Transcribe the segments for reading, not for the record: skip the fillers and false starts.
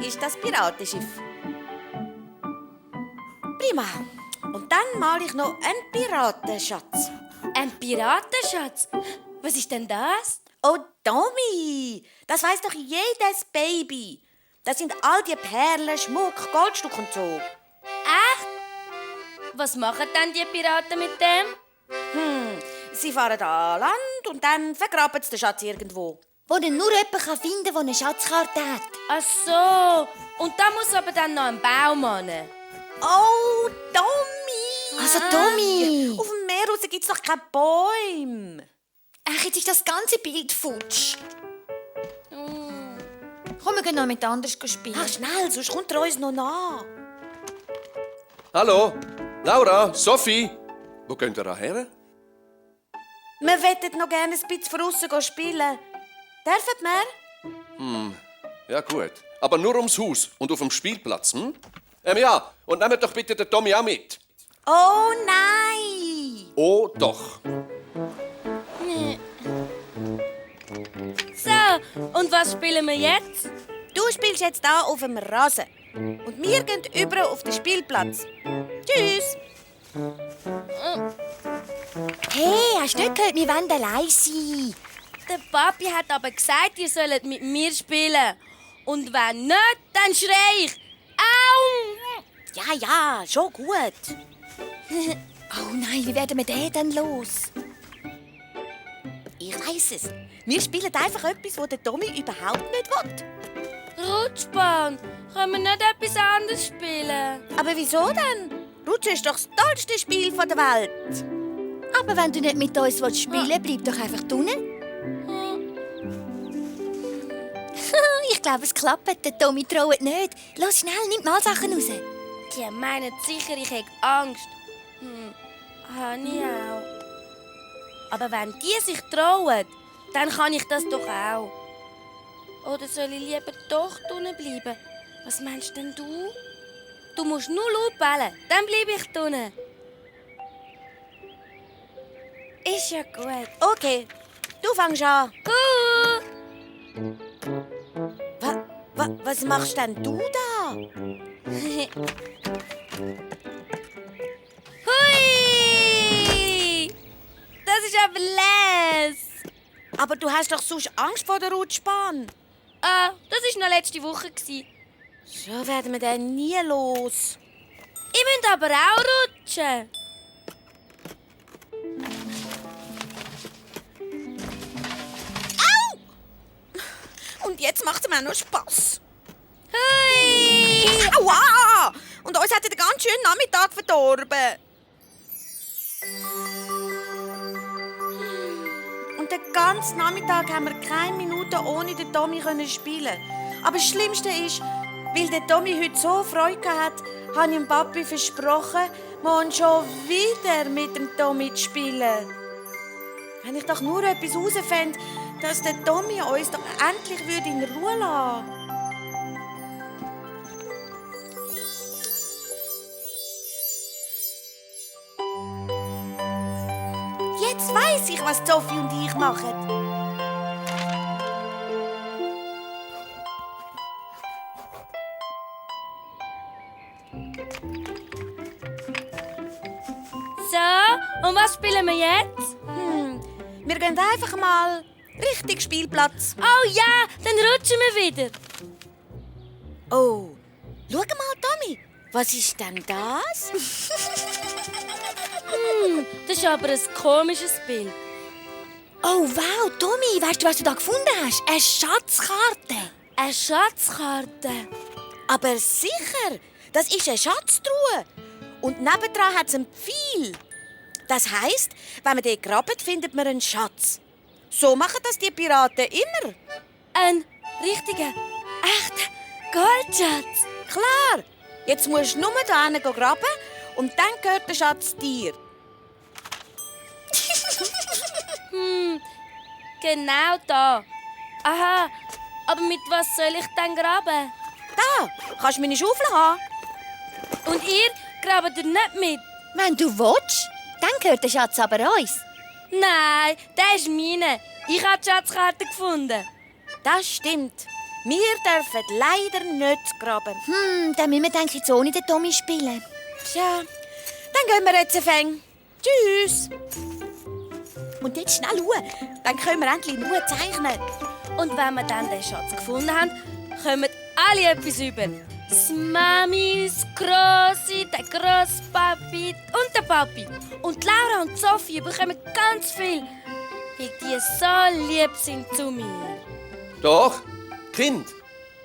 ist das Piratenschiff. Prima. Und dann male ich noch einen Piratenschatz. Ein Piratenschatz? Was ist denn das? Oh, Tommy, das weiss doch jedes Baby. Das sind all die Perlen, Schmuck, Goldstücke und so. Echt? Was machen dann die Piraten mit dem? Sie fahren an Land und dann vergraben sie den Schatz irgendwo. Wo ihn nur jemand finden kann, der eine Schatzkarte hat. Ach so. Und da muss aber dann noch ein Baum ran. Oh, Tommy! Also Tommy! Auf dem Meer raus gibt's doch keine Bäume. Ach, jetzt ist das ganze Bild futsch. Komm, wir gehen noch mit anders spielen. Ach, schnell, sonst kommt er uns noch nach. Hallo? Laura? Sophie? Wo geht ihr her? Wir wollten noch gerne ein bisschen draussen spielen. Dürfen wir? Ja, gut. Aber nur ums Haus und auf dem Spielplatz, hm? Ja, und nehmt doch bitte den Tommy auch mit. Oh nein! Oh, doch. So, und was spielen wir jetzt? Du spielst jetzt hier auf dem Rasen. Und wir gehen über auf den Spielplatz. Tschüss! Hey, hast du nicht gehört, wir wollen allein sein? Der Papi hat aber gesagt, ihr sollt mit mir spielen. Und wenn nicht, dann schrei ich. Au! Ja, schon gut. Oh nein, wie werden wir den denn los? Ich weiss es. Wir spielen einfach etwas, das der Tommy überhaupt nicht will. Rutschbahn, können wir nicht etwas anderes spielen? Aber wieso denn? Rutschen ist doch das tollste Spiel der Welt. Aber wenn du nicht mit uns spielen willst, bleib doch einfach unten. Ich glaube, es klappt. Der Tommy traut nicht. Los, schnell, nimm mal Sachen raus. Die meinen sicher, ich habe Angst. Habe ich auch. Aber wenn die sich trauen, dann kann ich das doch auch. Oder soll ich lieber doch drinnen bleiben? Was meinst denn du? Du musst nur laut bellen, dann bleibe ich drinnen. Ist ja gut. Okay, du fängst an. Was machst denn du da? Hui! Das ist aber les. Aber du hast doch sonst Angst vor der Rutschbahn. Ah, das war noch letzte Woche. So werden wir dann nie los. Ich will aber auch rutschen. Und jetzt macht es mir auch noch Spass. Hui! Aua! Und uns hat er den ganz schönen Nachmittag verdorben. Und den ganzen Nachmittag haben wir keine Minute ohne den Tommy spielen. Aber das Schlimmste ist, weil der Tommy heute so Freude hat, habe ich dem Papi versprochen, morgen schon wieder mit dem Tommy zu spielen. Wenn ich doch nur etwas herausfände, dass der Tommy uns doch endlich in Ruhe lassen würde. Jetzt weiss ich, was Sophie und ich machen. So, und was spielen wir jetzt? Wir gehen einfach mal Richtung Spielplatz. Oh ja, dann rutschen wir wieder. Oh, schau mal, Tommy. Was ist denn das? Das ist aber ein komisches Bild. Oh wow, Tommy, weißt du, was du da gefunden hast? Eine Schatzkarte. Eine Schatzkarte. Aber sicher, das ist eine Schatztruhe. Und nebendran hat es einen Pfeil. Das heisst, wenn man den grabt, findet man einen Schatz. So machen das die Piraten immer. Ein richtiger, echter Goldschatz. Klar, jetzt musst du nur da hinten graben und dann gehört der Schatz dir. Genau da. Aha, aber mit was soll ich dann graben? Da, kannst du meine Schaufel haben. Und ihr grabt ihr nicht mit? Wenn du willst, dann gehört der Schatz aber uns. Nein, der ist meine. Ich habe die Schatzkarte gefunden. Das stimmt. Wir dürfen leider nicht graben. Dann müssen wir, denke ich, jetzt ohne den Tommy spielen. Tja, dann gehen wir jetzt fängen. Tschüss. Und jetzt schnell schauen, dann können wir endlich in Ruhe zeichnen. Und wenn wir dann den Schatz gefunden haben, kommen alle etwas über. Das Mami, das Grossi, der Grosspapi und der Papi. Und Laura und Sophie bekommen ganz viel, weil die so lieb sind zu mir. Doch, Kind.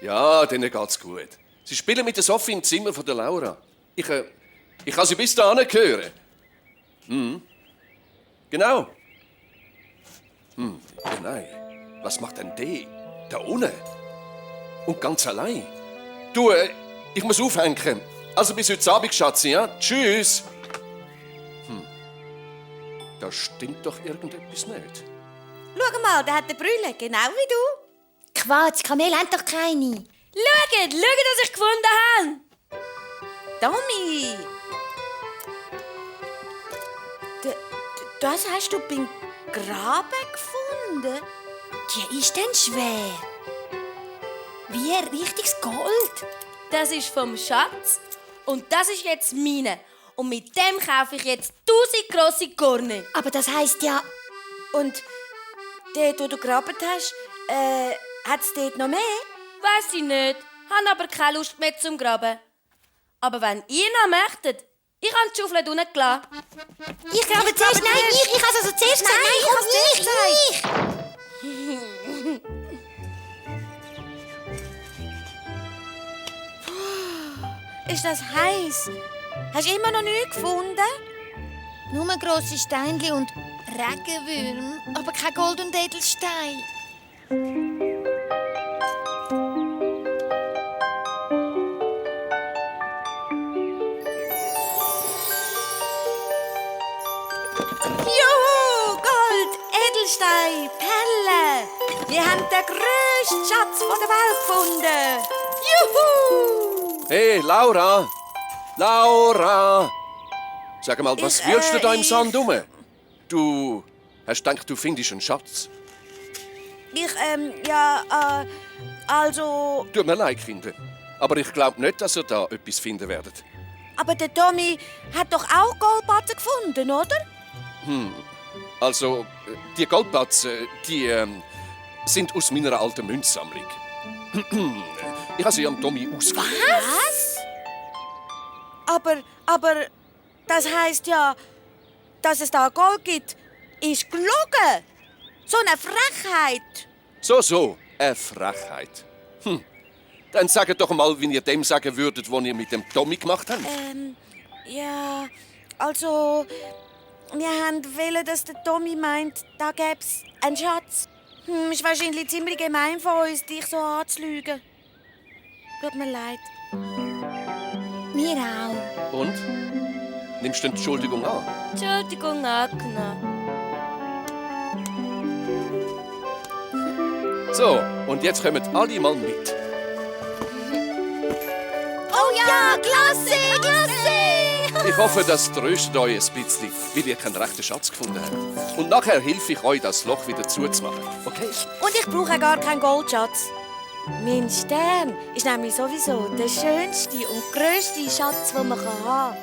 Ja, denen geht's gut. Sie spielen mit der Sophie im Zimmer von der Laura. Ich kann sie bis dahin hören. Genau. Nein. Was macht denn der? Da unten. Und ganz allein. Du, ich muss aufhängen. Also bis heute Abend, Schatzi, ja? Tschüss. Da stimmt doch irgendetwas nicht. Schau mal, der hat eine Brille, genau wie du. Quatsch, Kamel haben doch keine. Schaut, was ich gefunden habe. Tommy! Das hast du beim Graben gefunden? Die ist denn schwer. Wie ein richtiges Gold. Das ist vom Schatz und das ist jetzt meine. Und mit dem kaufe ich jetzt 1000 grosse Korne. Aber das heisst ja... Und dort, wo du gegraben hast, hat es dort noch mehr? Weiss ich nicht, habe aber keine Lust mehr zum Graben. Aber wenn ihr noch möchtet, ich habe die Schaufel unten gelassen. Ich glaube zuerst... Nein, ich habe es also zuerst gesagt. Nein, ich habe es Ist das heiß? Hast du immer noch nichts gefunden? Nur grosse Steinchen und Regenwürmer, aber kein Gold und Edelstein. Juhu! Gold, Edelstein, Perlen! Wir haben den grössten Schatz der Welt gefunden! Juhu! Hey, Laura! Laura! Sag mal, was wühlst du da im Sand rum? Du hast gedacht, du findest einen Schatz. Also... Tut mir leid, Kinder. Aber ich glaube nicht, dass ihr da etwas finden werdet. Aber der Tommy hat doch auch Goldbatzen gefunden, oder? Also, die Goldbatzen, die sind aus meiner alten Münzsammlung. Ich habe sie am Tommy ausgeliehen. Was? Aber das heisst ja, dass es da Gold gibt, ist gelogen. So eine Frechheit. So, eine Frechheit. Dann sagt doch mal, wie ihr dem sagen würdet, was ihr mit dem Tommy gemacht habt. Ja, also, wir wollen, dass der Tommy meint, da gäb's einen Schatz. Ist wahrscheinlich ziemlich gemein von uns, dich so anzulügen. Tut mir leid. Mir auch. Und? Nimmst du die Entschuldigung an? Entschuldigung angenommen. So, und jetzt kommen alle mal mit. Oh ja, klasse, klasse! Ich hoffe, das tröstet euch ein bisschen, weil ihr keinen rechten Schatz gefunden habt. Und nachher helfe ich euch, das Loch wieder zuzumachen. Okay? Und ich brauche gar keinen Goldschatz. Mein Stern ist nämlich sowieso der schönste und grösste Schatz, den man haben kann.